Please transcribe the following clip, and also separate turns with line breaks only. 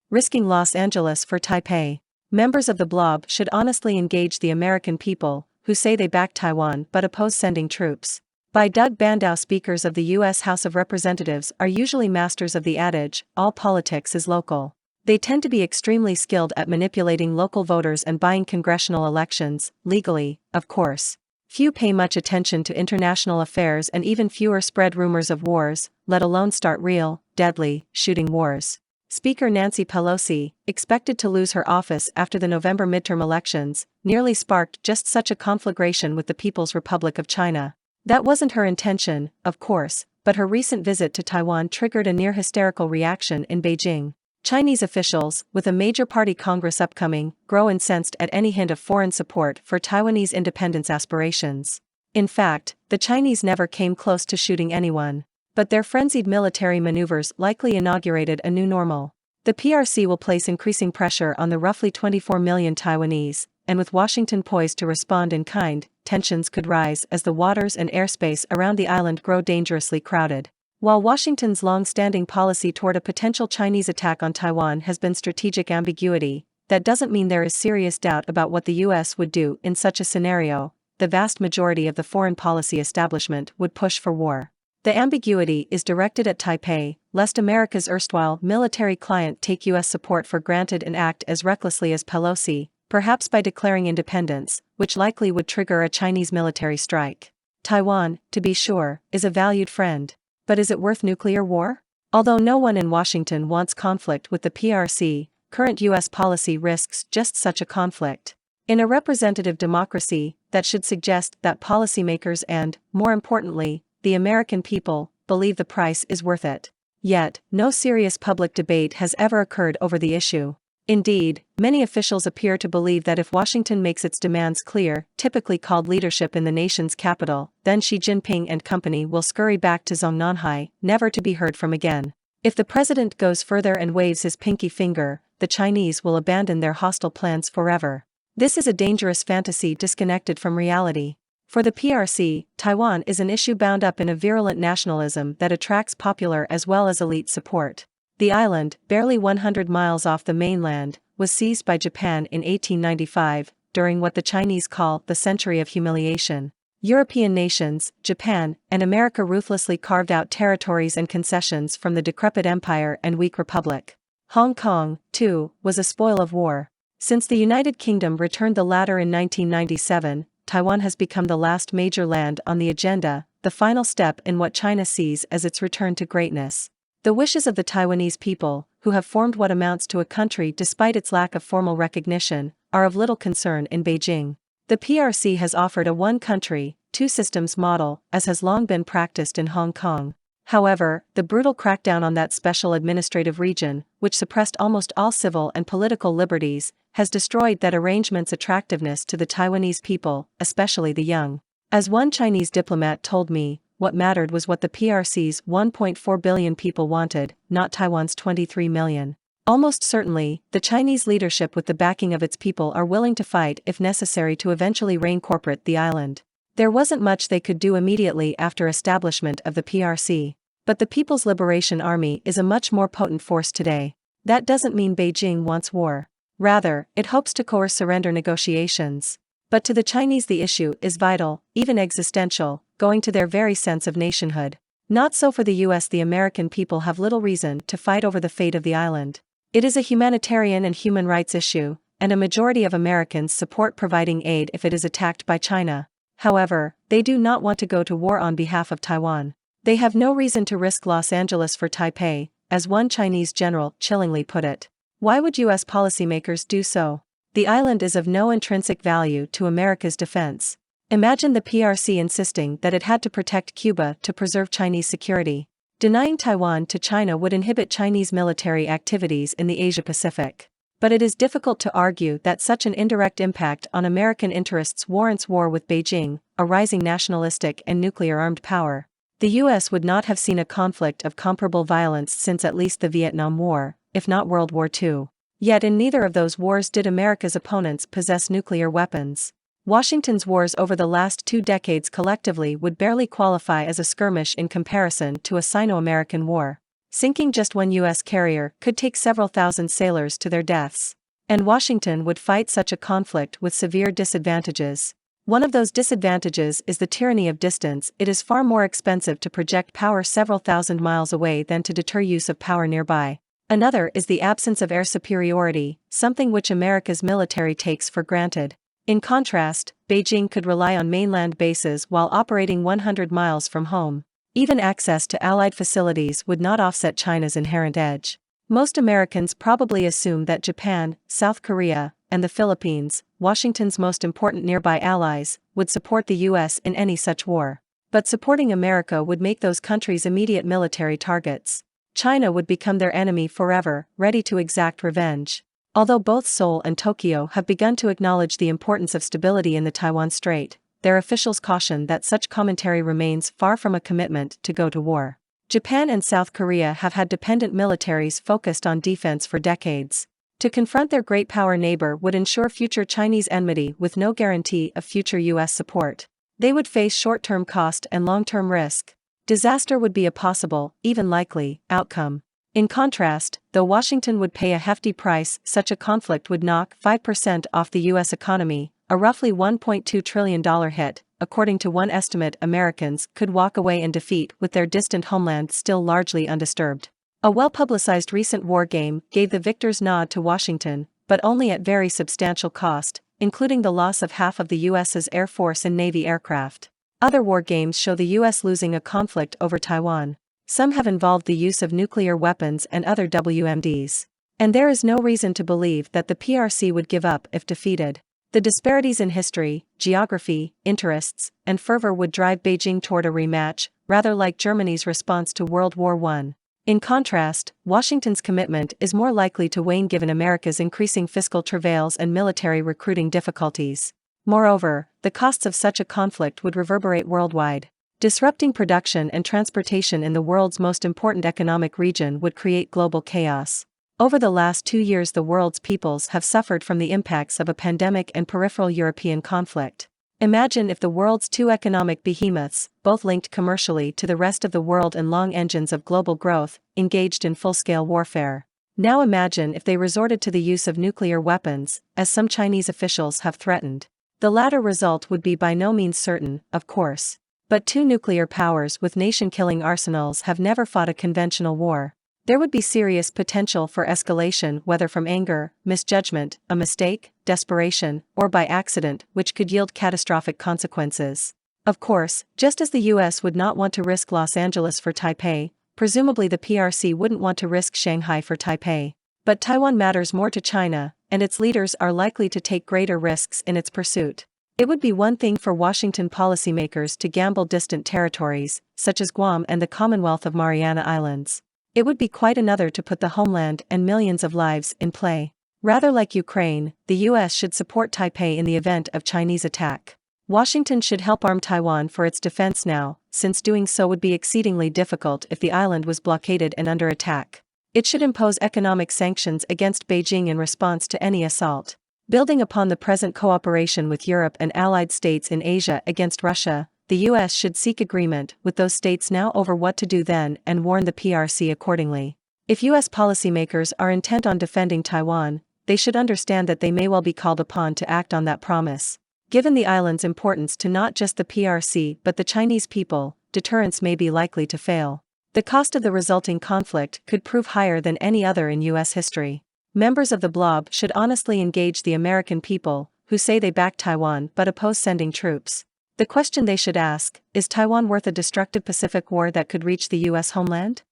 risking Los Angeles for Taipei. Members of the blob should honestly engage the American people, who say they back Taiwan but oppose sending troops. By Doug Bandow. Speakers of the U.S. House of Representatives are usually masters of the adage, all politics is local. They tend to be extremely skilled at manipulating local voters and buying congressional elections, legally, of course. Few pay much attention to international affairs and even fewer spread rumors of wars, let alone start real, deadly, shooting wars. Speaker Nancy Pelosi, expected to lose her office after the November midterm elections, nearly sparked just such a conflagration with the People's Republic of China. That wasn't her intention, of course, but her recent visit to Taiwan triggered a near-hysterical reaction in Beijing. Chinese officials, with a major party congress upcoming, grow incensed at any hint of foreign support for Taiwanese independence aspirations. In fact, the Chinese never came close to shooting anyone. But their frenzied military maneuvers likely inaugurated a new normal. The PRC will place increasing pressure on the roughly 24 million Taiwanese, and with Washington poised to respond in kind, tensions could rise as the waters and airspace around the island grow dangerously crowded. While Washington's long-standing policy toward a potential Chinese attack on Taiwan has been strategic ambiguity, that doesn't mean there is serious doubt about what the U.S. would do in such a scenario. The vast majority of the foreign policy establishment would push for war. The ambiguity is directed at Taipei, lest America's erstwhile military client take U.S. support for granted and act as recklessly as Pelosi, perhaps by declaring independence, which likely would trigger a Chinese military strike. Taiwan, to be sure, is a valued friend. But is it worth nuclear war? Although no one in Washington wants conflict with the PRC, current U.S. policy risks just such a conflict. In a representative democracy, that should suggest that policymakers and, more importantly, the American people, believe the price is worth it. Yet, no serious public debate has ever occurred over the issue. Indeed, many officials appear to believe that if Washington makes its demands clear, typically called leadership in the nation's capital, then Xi Jinping and company will scurry back to Zhongnanhai, never to be heard from again. If the president goes further and waves his pinky finger, the Chinese will abandon their hostile plans forever. This is a dangerous fantasy disconnected from reality. For the PRC, Taiwan is an issue bound up in a virulent nationalism that attracts popular as well as elite support. The island, barely 100 miles off the mainland, was seized by Japan in 1895, during what the Chinese call the Century of Humiliation. European nations, Japan, and America ruthlessly carved out territories and concessions from the decrepit empire and weak republic. Hong Kong, too, was a spoil of war. Since the United Kingdom returned the latter in 1997, Taiwan has become the last major land on the agenda, the final step in what China sees as its return to greatness. The wishes of the Taiwanese people, who have formed what amounts to a country despite its lack of formal recognition, are of little concern in Beijing. The PRC has offered a one-country, two-systems model, as has long been practiced in Hong Kong. However, the brutal crackdown on that special administrative region, which suppressed almost all civil and political liberties, has destroyed that arrangement's attractiveness to the Taiwanese people, especially the young. As one Chinese diplomat told me, what mattered was what the PRC's 1.4 billion people wanted, not Taiwan's 23 million. Almost certainly, the Chinese leadership with the backing of its people are willing to fight if necessary to eventually reign corporate the island. There wasn't much they could do immediately after establishment of the PRC. But the People's Liberation Army is a much more potent force today. That doesn't mean Beijing wants war. Rather, it hopes to coerce surrender negotiations. But to the Chinese the issue is vital, even existential, going to their very sense of nationhood. Not so for the U.S. The American people have little reason to fight over the fate of the island. It is a humanitarian and human rights issue, and a majority of Americans support providing aid if it is attacked by China. However, they do not want to go to war on behalf of Taiwan. They have no reason to risk Los Angeles for Taipei, as one Chinese general chillingly put it. Why would U.S. policymakers do so? The island is of no intrinsic value to America's defense. Imagine the PRC insisting that it had to protect Cuba to preserve Chinese security. Denying Taiwan to China would inhibit Chinese military activities in the Asia-Pacific. But it is difficult to argue that such an indirect impact on American interests warrants war with Beijing, a rising nationalistic and nuclear-armed power. The U.S. would not have seen a conflict of comparable violence since at least the Vietnam War, if not World War II. Yet in neither of those wars did America's opponents possess nuclear weapons. Washington's wars over the last 2 decades collectively would barely qualify as a skirmish in comparison to a Sino-American war. Sinking just one U.S. carrier could take several thousand sailors to their deaths. And Washington would fight such a conflict with severe disadvantages. One of those disadvantages is the tyranny of distance. It is far more expensive to project power several thousand miles away than to deter use of power nearby. Another is the absence of air superiority, something which America's military takes for granted. In contrast, Beijing could rely on mainland bases while operating 100 miles from home. Even access to Allied facilities would not offset China's inherent edge. Most Americans probably assume that Japan, South Korea, and the Philippines, Washington's most important nearby allies, would support the U.S. in any such war. But supporting America would make those countries immediate military targets. China would become their enemy forever, ready to exact revenge. Although both Seoul and Tokyo have begun to acknowledge the importance of stability in the Taiwan Strait, their officials caution that such commentary remains far from a commitment to go to war. Japan and South Korea have had dependent militaries focused on defense for decades. To confront their great power neighbor would ensure future Chinese enmity with no guarantee of future U.S. support. They would face short-term cost and long-term risk. Disaster would be a possible, even likely, outcome. In contrast, though Washington would pay a hefty price, such a conflict would knock 5% off the U.S. economy, a roughly $1.2 trillion hit. According to one estimate, Americans could walk away in defeat with their distant homeland still largely undisturbed. A well-publicized recent war game gave the victor's nod to Washington, but only at very substantial cost, including the loss of half of the U.S.'s Air Force and Navy aircraft. Other war games show the U.S. losing a conflict over Taiwan. Some have involved the use of nuclear weapons and other WMDs. And there is no reason to believe that the PRC would give up if defeated. The disparities in history, geography, interests, and fervor would drive Beijing toward a rematch, rather like Germany's response to World War I. In contrast, Washington's commitment is more likely to wane given America's increasing fiscal travails and military recruiting difficulties. Moreover, the costs of such a conflict would reverberate worldwide. Disrupting production and transportation in the world's most important economic region would create global chaos. Over the last 2 years, the world's peoples have suffered from the impacts of a pandemic and peripheral European conflict. Imagine if the world's two economic behemoths, both linked commercially to the rest of the world and long engines of global growth, engaged in full-scale warfare. Now imagine if they resorted to the use of nuclear weapons, as some Chinese officials have threatened. The latter result would be by no means certain, of course. But two nuclear powers with nation-killing arsenals have never fought a conventional war. There would be serious potential for escalation, whether from anger, misjudgment, a mistake, desperation, or by accident, which could yield catastrophic consequences. Of course, just as the U.S. would not want to risk Los Angeles for Taipei, presumably the PRC wouldn't want to risk Shanghai for Taipei. But Taiwan matters more to China, and its leaders are likely to take greater risks in its pursuit. It would be one thing for Washington policymakers to gamble distant territories, such as Guam and the Commonwealth of Mariana Islands. It would be quite another to put the homeland and millions of lives in play. Rather like Ukraine, the U.S. should support Taipei in the event of Chinese attack. Washington should help arm Taiwan for its defense now, since doing so would be exceedingly difficult if the island was blockaded and under attack. It should impose economic sanctions against Beijing in response to any assault. Building upon the present cooperation with Europe and allied states in Asia against Russia, the U.S. should seek agreement with those states now over what to do then and warn the PRC accordingly. If U.S. policymakers are intent on defending Taiwan, they should understand that they may well be called upon to act on that promise. Given the island's importance to not just the PRC but the Chinese people, deterrence may be likely to fail. The cost of the resulting conflict could prove higher than any other in U.S. history. Members of the blob should honestly engage the American people, who say they back Taiwan but oppose sending troops. The question they should ask, is Taiwan worth a destructive Pacific war that could reach the U.S. homeland?